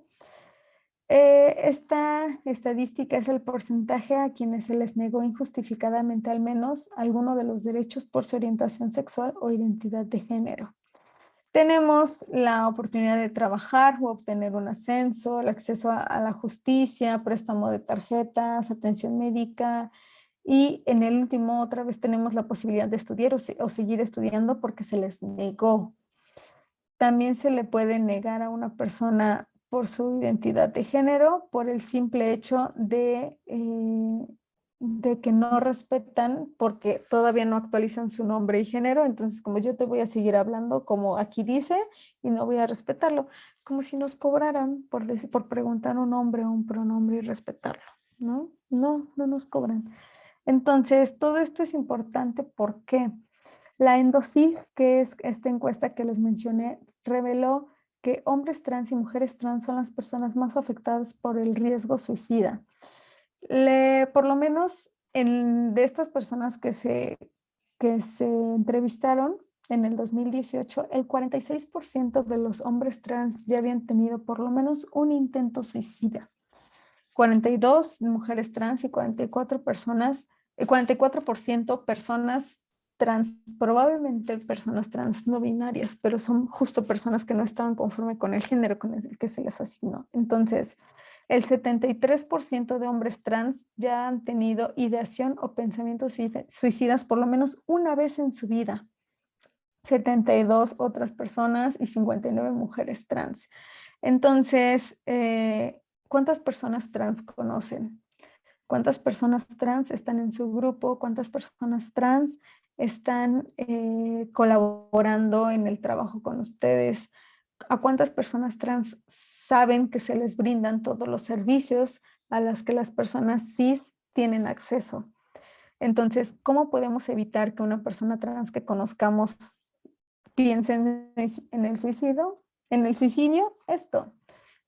Esta estadística es el porcentaje a quienes se les negó injustificadamente al menos alguno de los derechos por su orientación sexual o identidad de género. Tenemos la oportunidad de trabajar o obtener un ascenso, el acceso a la justicia, préstamo de tarjetas, atención médica, y en el último otra vez tenemos la posibilidad de estudiar o seguir estudiando porque se les negó. También se le puede negar a una persona por su identidad de género, por el simple hecho de que no respetan porque todavía no actualizan su nombre y género. Entonces, como yo te voy a seguir hablando como aquí dice y no voy a respetarlo, como si nos cobraran por preguntar un nombre o un pronombre y respetarlo, ¿no? No, no nos cobran. Entonces, todo esto es importante porque la ENDOCIG, que es esta encuesta que les mencioné, reveló que hombres trans y mujeres trans son las personas más afectadas por el riesgo suicida. Por lo menos de estas personas que se entrevistaron en el 2018, el 46% de los hombres trans ya habían tenido por lo menos un intento suicida. 42 mujeres trans y 44% personas trans, probablemente personas trans no binarias, pero son justo personas que no estaban conforme con el género con el que se les asignó. Entonces, el 73% de hombres trans ya han tenido ideación o pensamientos suicidas por lo menos una vez en su vida. 72 otras personas y 59 mujeres trans. Entonces, ¿cuántas personas trans conocen? ¿Cuántas personas trans están en su grupo? ¿Cuántas personas trans están colaborando en el trabajo con ustedes? ¿A cuántas personas trans saben que se les brindan todos los servicios a los que las personas cis tienen acceso? Entonces, ¿cómo podemos evitar que una persona trans que conozcamos piense en el suicidio? En el suicidio, esto,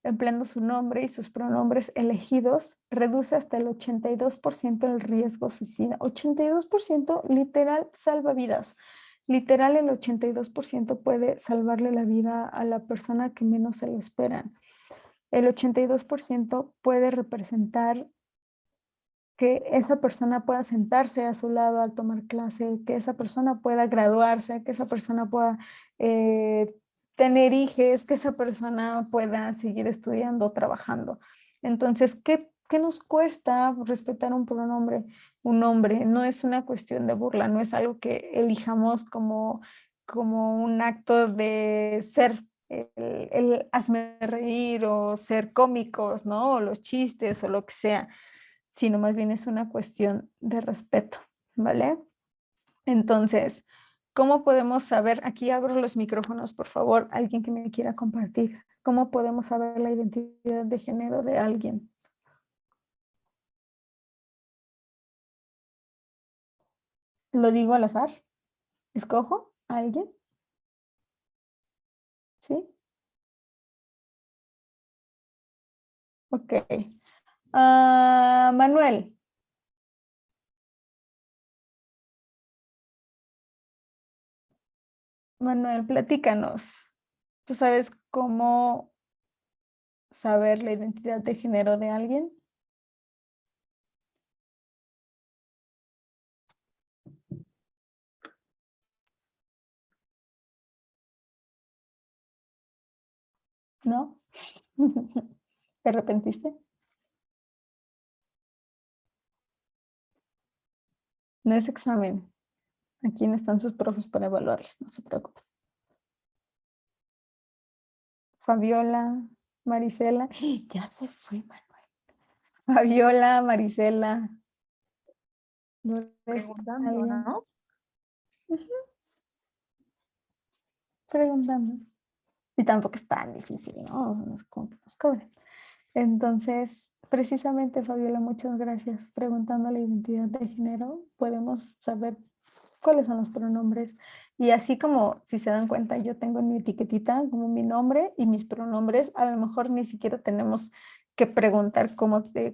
empleando su nombre y sus pronombres elegidos, reduce hasta el 82% el riesgo suicida. 82% literal salva vidas. Literal, el 82% puede salvarle la vida a la persona que menos se lo esperan. El 82% puede representar que esa persona pueda sentarse a su lado al tomar clase, que esa persona pueda graduarse, que esa persona pueda tener hijos, que esa persona pueda seguir estudiando, trabajando. Entonces, ¿qué nos cuesta respetar un pronombre, un nombre? No es una cuestión de burla, no es algo que elijamos como un acto de ser el hazme reír o ser cómicos, ¿no? O los chistes o lo que sea, sino más bien es una cuestión de respeto, ¿vale? Entonces, ¿cómo podemos saber? Aquí abro los micrófonos, por favor, alguien que me quiera compartir. ¿Cómo podemos saber la identidad de género de alguien? ¿Lo digo al azar? ¿Escojo a alguien? ¿Sí? Ok. Manuel. Manuel, platícanos. ¿Tú sabes cómo saber la identidad de género de alguien? ¿No? ¿Te arrepentiste? No es examen. Aquí no están sus profes para evaluarles, no se preocupen. Fabiola, Marisela, ya se fue Manuel. Fabiola, Marisela, Lourdes, Preguntando, ¿alguien? ¿no? Ujú, preguntando. Y tampoco es tan difícil, ¿no? No es como que nos cobren. Entonces, precisamente, Fabiola, muchas gracias. Preguntando la identidad de género, podemos saber cuáles son los pronombres. Y así como, si se dan cuenta, yo tengo en mi etiquetita como mi nombre y mis pronombres, a lo mejor ni siquiera tenemos que preguntar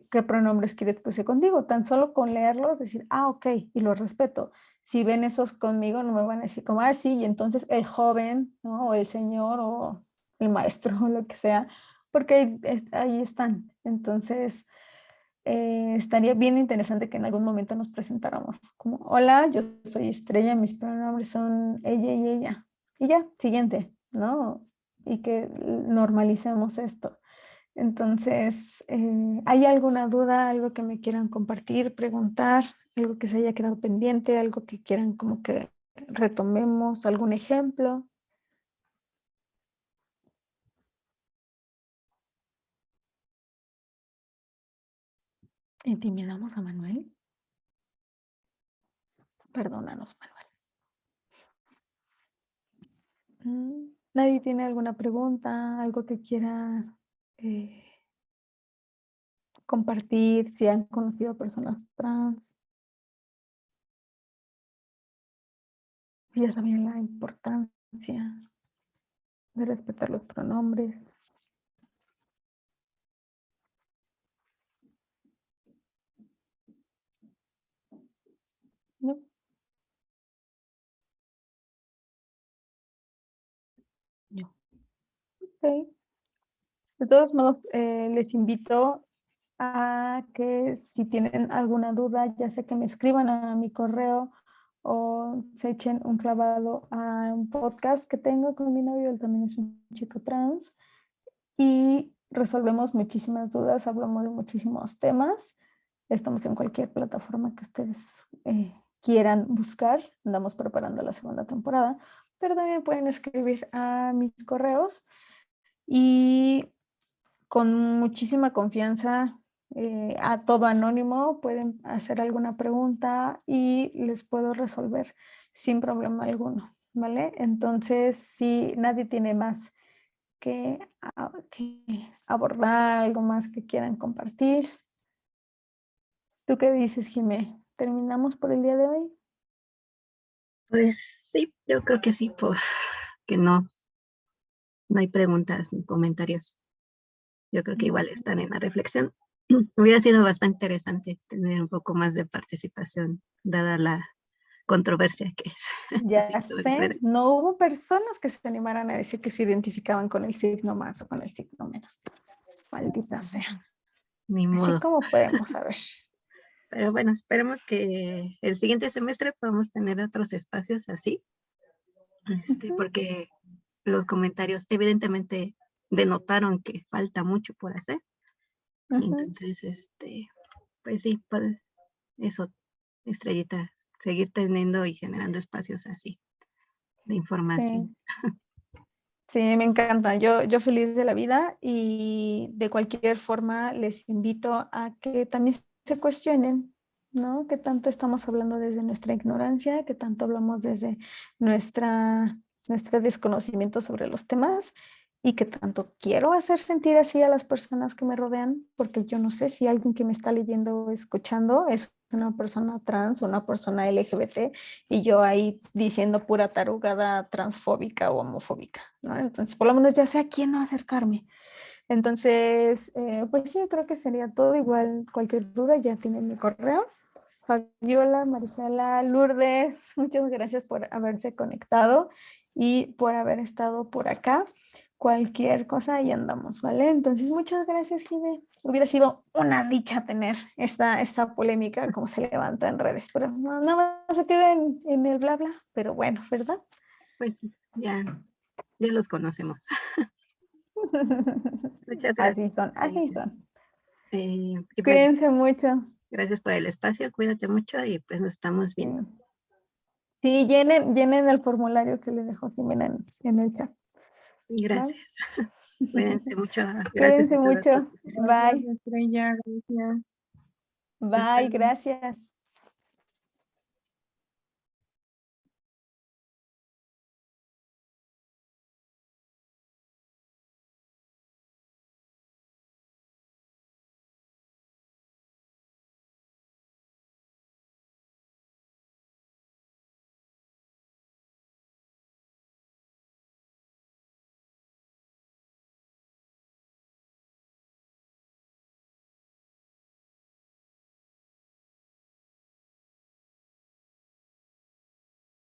qué pronombres quieres que use contigo. Tan solo con leerlos, decir, ok, y los respeto. Si ven esos conmigo, no me van a decir como, sí, y entonces el joven, ¿no? O el señor, o el maestro, o lo que sea, porque ahí están. Entonces, estaría bien interesante que en algún momento nos presentáramos como, hola, yo soy Estrella, mis pronombres son ella y ella. Y ya, siguiente, ¿no? Y que normalicemos esto. Entonces, ¿hay alguna duda, algo que me quieran compartir, preguntar, algo que se haya quedado pendiente, algo que quieran como que retomemos, algún ejemplo? ¿Intimidamos a Manuel? Perdónanos, Manuel. ¿Nadie tiene alguna pregunta, algo que quiera compartir, si han conocido a personas trans? Si ya sabían la importancia de respetar los pronombres. ¿No? No. Ok. De todos modos, les invito a que si tienen alguna duda, ya sea que me escriban a mi correo o se echen un clavado a un podcast que tengo con mi novio, él también es un chico trans, y resolvemos muchísimas dudas, hablamos de muchísimos temas. Estamos en cualquier plataforma que ustedes quieran buscar. Andamos preparando la segunda temporada, pero también pueden escribir a mis correos y con muchísima confianza, a todo anónimo, pueden hacer alguna pregunta y les puedo resolver sin problema alguno, ¿vale? Entonces, si nadie tiene más que abordar, algo más que quieran compartir. ¿Tú qué dices, Jimé? ¿Terminamos por el día de hoy? Pues sí, yo creo que sí, porque no hay preguntas ni comentarios. Yo creo que igual están en la reflexión. Hubiera sido bastante interesante tener un poco más de participación, dada la controversia que es. Ya sé, no hubo personas que se animaran a decir que se identificaban con el signo más o con el signo menos. Maldita sea. Ni modo. Así como podemos saber. Pero bueno, esperemos que el siguiente semestre podamos tener otros espacios así, porque los comentarios evidentemente denotaron que falta mucho por hacer. Entonces, pues sí, eso, Estrellita, seguir teniendo y generando espacios así de información. Sí, me encanta. Yo feliz de la vida y de cualquier forma les invito a que también se cuestionen, ¿no? ¿Qué tanto estamos hablando desde nuestra ignorancia? ¿Qué tanto hablamos desde nuestro desconocimiento sobre los temas? Y qué tanto quiero hacer sentir así a las personas que me rodean, porque yo no sé si alguien que me está leyendo o escuchando es una persona trans o una persona LGBT y yo ahí diciendo pura tarugada transfóbica o homofóbica, ¿no? Entonces, por lo menos ya sé a quién no acercarme. Entonces, pues sí, creo que sería todo. Igual, cualquier duda ya tienen mi correo. Fabiola, Marcela, Lourdes, muchas gracias por haberse conectado y por haber estado por acá. Cualquier cosa ahí andamos, ¿vale? Entonces, muchas gracias, Jimé. Hubiera sido una dicha tener esta polémica como se levanta en redes, pero no, nada más se queda en el bla bla, pero bueno, ¿verdad? Pues ya los conocemos. Muchas Así gracias. son, así son. Cuídense mucho. Gracias por el espacio, cuídate mucho y pues nos estamos viendo. Sí, llenen el formulario que le dejó Jimena en el chat. Gracias. ¿Vale? Cuídense mucho. Gracias. Cuídense mucho. Bye. Estrella, gracias. Bye, gracias.